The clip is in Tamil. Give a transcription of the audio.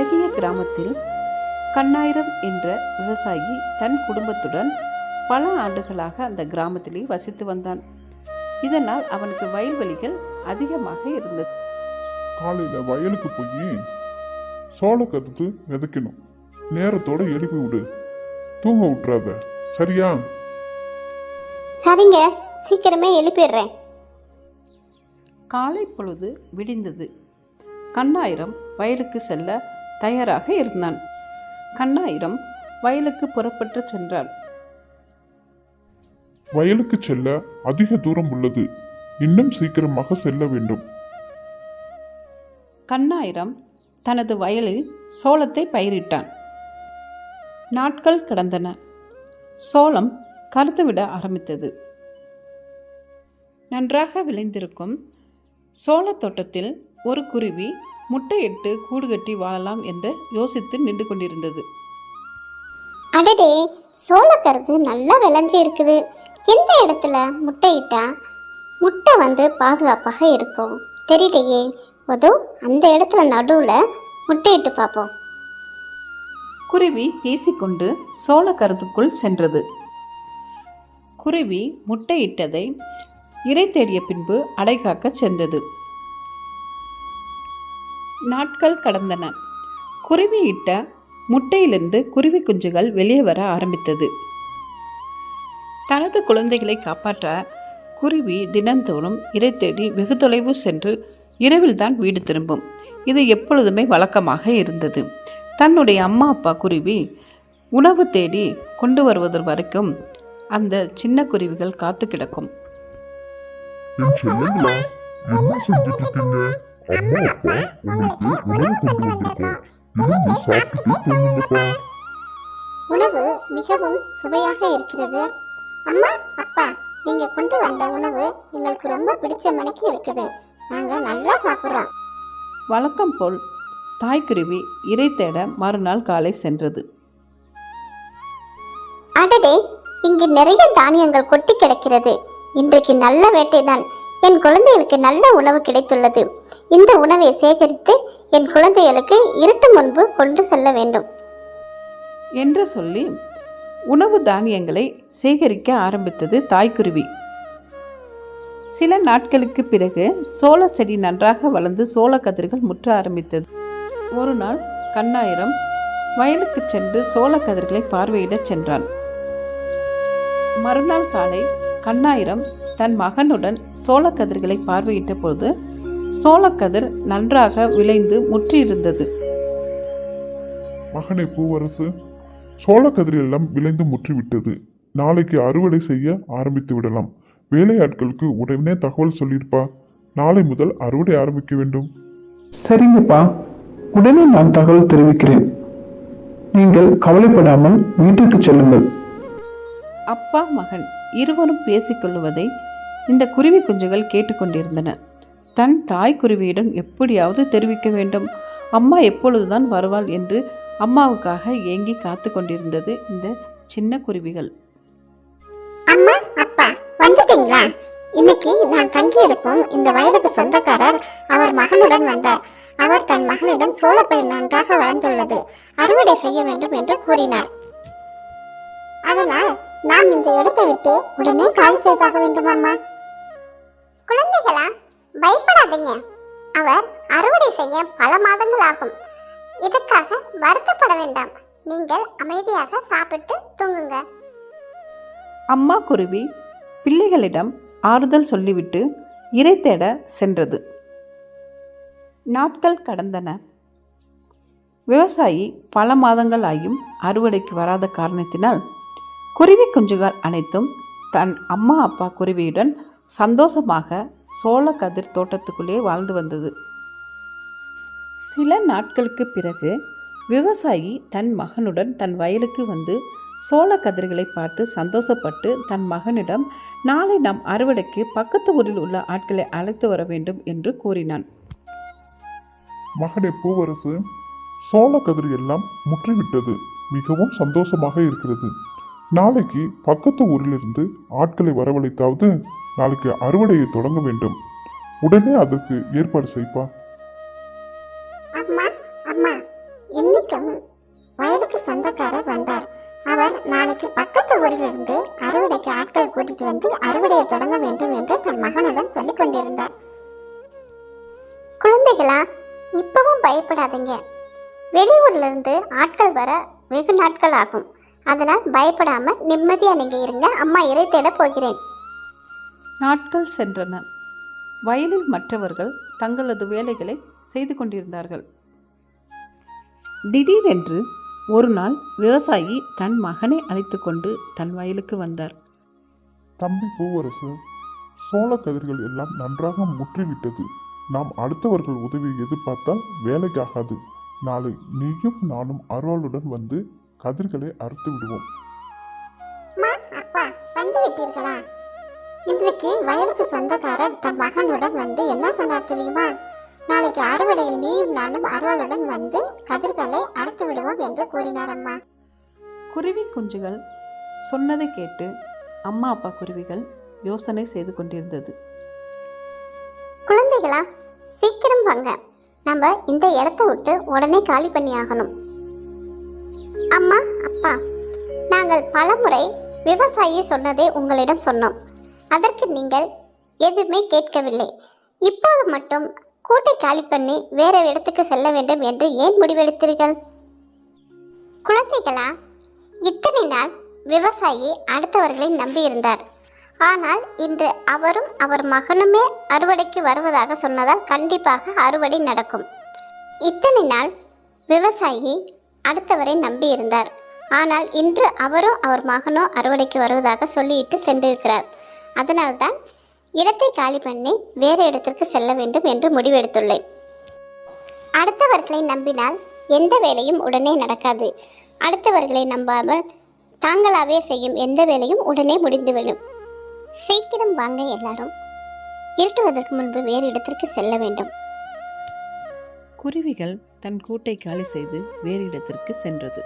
அழகிய கிராமத்தில் கண்ணாயிரம் என்ற விவசாயி தன் குடும்பத்துடன் பல ஆண்டுகளாக அந்த கிராமத்திலே வசித்து வந்தான். இதனால் அவனுக்கு வயல்வெளிகள் அதிகமாக இருந்தது. காலையில வயலுக்கு போய் சோள கருத்து விதைக்கணும். நேரத்தோட எழுப்பி விடு, தூங்க விட்டுறாத, சரியா? சரிங்க, சீக்கிரமே எழுப்பிடுறேன். காலை பொழுது விடிந்தது. கண்ணாயிரம் வயலுக்கு செல்ல தயாராக இருந்தான். கண்ணாயிரம் வயலுக்கு புறப்பட்டு சென்றான். வயலுக்கு செல்ல அதிக தூரம் உள்ளது, இன்னும் சீக்கிரமாக செல்ல வேண்டும். கண்ணாயிரம் தனது வயலில் சோளத்தை பயிரிட்டான். நாட்கள் கடந்தன. சோளம் கருத்துவிட ஆரம்பித்தது. நன்றாக விளைந்திருக்கும் சோளத் தோட்டத்தில் ஒரு குருவி முட்டையிட்டு கூடு கட்டி வாழலாம் என்று யோசித்து நின்று கொண்டிருந்தது. அடடே, சோளக்கருது நல்லா விளைஞ்சி இருக்குது. எந்த இடத்துல முட்டையிட்டா முட்டை பாதுகாப்பாக இருக்கும் தெரியலையே. அதோ அந்த இடத்துல நடுவில் முட்டையிட்டு பார்ப்போம். குருவி பேசிக்கொண்டு சோளக்கருதுக்குள் சென்றது. குருவி முட்டையிட்டதை இரை தேடிய பின்பு அடைகாக்க சென்றது. நாட்கள் கடந்தன. குருவி இட்ட முட்டையிலிருந்து குருவி குஞ்சுகள் வெளியே வர ஆரம்பித்தது. தனது குழந்தைகளை காப்பாற்ற குருவி தினந்தோறும் இரை தேடி வெகு தொலைவு சென்று இரவில்தான் வீடு திரும்பும். இது எப்பொழுதுமே வழக்கமாக இருந்தது. தன்னுடைய அம்மா அப்பா குருவி உணவு தேடி கொண்டு வருவது வரைக்கும் அந்த சின்ன குருவிகள் காத்து கிடக்கும். உணவு மிகவும் சுவையாக இருக்கிறது. அம்மா அப்பா, நீங்க கொண்டு வந்த உணவு எங்களுக்கு ரொம்ப பிடிச்ச மணிக்கு இருக்குது. நாங்க நல்லா சாப்பிட்றோம். வழக்கம் போல் தாய்க்குருவி இரை தேட மறுநாள் காலை சென்றது. அடடே, இங்கு நிறைய தானியங்கள் கொட்டி கிடக்கிறது. இன்றைக்கு நல்ல வேட்டைதான். என் குழந்தைகளுக்கு நல்ல உணவு கிடைத்துள்ளது. இந்த உணவை சேகரித்து என் குழந்தைகளுக்கு இருட்டு முன்பு கொண்டு செல்ல வேண்டும் என்று சொல்லி உணவு தானியங்களை சேகரிக்க ஆரம்பித்தது தாய்க்குருவி. சில நாட்களுக்கு பிறகு சோள செடி நன்றாக வளர்ந்து சோள கதிர்கள் முற்ற ஆரம்பித்தது. ஒரு நாள் கண்ணாயிரம் வயலுக்கு சென்று சோள கதிர்களை பார்வையிடச் சென்றான். மறுநாள் காலை கண்ணாயிரம் தன் மகனுடன் சோளக்கதிர்களை பார்வையிட்ட பொழுது சோளக்கதிர் நன்றாக விளைந்து முற்றியிருந்தது. மகனே பூவரசு, சோளக்கதிர் எல்லாம் விளைந்து முற்றிவிட்டது. நாளைக்கு அறுவடை செய்ய ஆரம்பித்து விடலாம். வேலையாட்களுக்கு உடனே தகவல் சொல்லியிருப்பா. நாளை முதல் அறுவடை ஆரம்பிக்க வேண்டும். சரிங்கப்பா, உடனே நான் தகவல் தெரிவிக்கிறேன். நீங்கள் கவலைப்படாமல் வீட்டுக்கு செல்லுங்கள். அப்பா மகன் இருவரும் பேசிக்கொள்வதை இந்த குருவி குஞ்சுகள் கேட்டுக்கொண்டிருந்தன. தன் தாய் குருவியிடம் எப்படியாவது தெரிவிக்க வேண்டும். அம்மா எப்பொழுதுதான் வருவாள் என்று அம்மாவுக்காக ஏங்கி காத்து கொண்டிருந்தது இந்த சின்ன குருவிகள். அம்மா அப்பா, வந்துட்டீங்களா? இன்னைக்கு நான் தங்கி இருக்கும் இந்த வயலுக்கு சொந்தக்காரர் அவர் மகனுடன் வந்தார். அவர் தன் மகனிடம் சோளப்பயிர் நன்றாக வளர்ந்துள்ளது, அறுவடை செய்ய வேண்டும் என்று கூறினார். அதனால் நாம் இந்த இடத்தை விட்டு உடனே காலி செய்தாக வேண்டும். அம்மா குழந்தைகளா, பயப்படாதீங்க. அவர் அறுவடை செய்ய பல மாதங்கள் ஆகும். இதுக்காக வருத்தப்பட வேண்டாம். நீங்கள் அமைதியாக சாப்பிட்டு தூங்குங்க. அம்மா குருவி பிள்ளைகளிடம் ஆறுதல் சொல்லிவிட்டு இரை தேட சென்றது. நாட்கள் கடந்தன. விவசாயி பல மாதங்கள் ஆகியும் அறுவடைக்கு வராத காரணத்தினால் குருவி குஞ்சுகள் அனைத்தும் தன் அம்மா அப்பா குருவியுடன் சந்தோஷமாக சோள கதிர் தோட்டத்துக்குள்ளே வாழ்ந்து வந்தது. சில நாட்களுக்கு பிறகு விவசாயி தன் மகனுடன் தன் வயலுக்கு வந்து சோள கதிர்களை பார்த்து சந்தோஷப்பட்டு தன் மகனிடம் நாளை நாம் அறுவடைக்கு பக்கத்து ஊரில் உள்ள ஆட்களை அழைத்து வர வேண்டும் என்று கூறினான். மகனே பூவரசு, சோளக்கதிர் எல்லாம் முற்றிவிட்டது. மிகவும் சந்தோஷமாக இருக்கிறது. நாளைக்கு பக்கத்து ஊரிலிருந்து ஆட்களை வரவழைத்தாவது நாளைக்கு அறுவடையை தொடங்க வேண்டும். உடனே அதற்கு ஏற்பாடு செய்ப்பா. அம்மா அம்மா, சொந்தக்காரர் வந்தார். அவர் நாளைக்கு பக்கத்து ஊரிலிருந்து அறுவடைக்கு ஆட்கள் கூட்டிட்டு வந்து அறுவடையை தொடங்க வேண்டும் என்று தன் மகனிடம் சொல்லிக் கொண்டிருந்தார். குழந்தைகளா, இப்பவும் பயப்படாதீங்க. வெளியூர்ல இருந்து ஆட்கள் வர வெகு நாட்கள் ஆகும். அதனால் பயப்படாம நிம்மதியா நீங்க இருங்க. அம்மா இறை தேட போகிறேன். நாட்கள் சென்றன. வயலில் மற்றவர்கள் தங்களது வேலைகளை செய்து கொண்டிருந்தார்கள். திடீரென்று ஒரு நாள் விவசாயி தன் மகனை அழைத்து கொண்டு தன் வயலுக்கு வந்தார். தம்பி பூவரசு, சோள கதிர்கள் எல்லாம் நன்றாக முற்றிவிட்டது. நாம் அடுத்தவர்கள் உதவியை எதிர்பார்த்தால் வேலைக்காகாது. நாளை நீயும் நானும் அருவாளுடன் வந்து கதிர்களை அறுத்து விடுவோம். அம்மா, அப்பா வந்து விட்டீர்களா? இன்றைக்கு வயலுக்கு சொந்தக்காரர் தன் மகனுடன் வந்து என்ன சொன்னார் தெரியுமா? நாளைக்கு அறுவடையில் நீயும் நானும் அருவாளுடன் வந்து கதிர்களை அறுத்து விடுவோம் என்று கூறினார் அம்மா. குருவி குஞ்சுகள் சொன்னதை கேட்டு அம்மா அப்பா குருவிகள் யோசனை செய்து கொண்டிருந்தது. குழந்தைகளா, சீக்கிரம் வாங்க. நம்ம இந்த இடத்த விட்டு உடனே காலி பண்ணி ஆகணும். அம்மா, அப்பா, நாங்கள் பலமுறை விவசாயி சொன்னதை உங்களிடம் சொன்னோம். அதற்கு நீங்கள் எதுவுமே கேட்கவில்லை. இப்போது மட்டும் கூட்டை காலி பண்ணி வேற இடத்துக்கு செல்ல வேண்டும் என்று ஏன் முடிவெடுத்தீர்கள்? குழந்தைகளா, இத்தனை நாள் விவசாயி அடுத்தவர்களை நம்பியிருந்தார். ஆனால் இன்று அவரும் அவர் மகனுமே அறுவடைக்கு வருவதாக சொன்னதால் கண்டிப்பாக அறுவடை நடக்கும். இத்தனை நாள் விவசாயி அடுத்தவரை நம்பியிருந்தார். ஆனால் இன்று அவரும் அவர் மகனோ அறுவடைக்கு வருவதாக சொல்லிவிட்டு சென்றிருக்கிறார். அதனால்தான் இடத்தை காலி பண்ணி வேறு இடத்திற்கு செல்ல வேண்டும் என்று முடிவெடுத்துள்ளேன். அடுத்தவர்களை நம்பினால் எந்த வேலையும் உடனே நடக்காது. அடுத்தவர்களை நம்பாமல் தாங்களாகவே செய்யும் எந்த வேலையும் உடனே முடிந்துவிடும். சீக்கிரம் வாங்க எல்லாரும். இருட்டுவதற்கு முன்பு வேறு இடத்திற்கு செல்ல வேண்டும். குருவிகள் தன் கூட்டை காலி செய்து வேறு இடத்திற்கு சென்றது.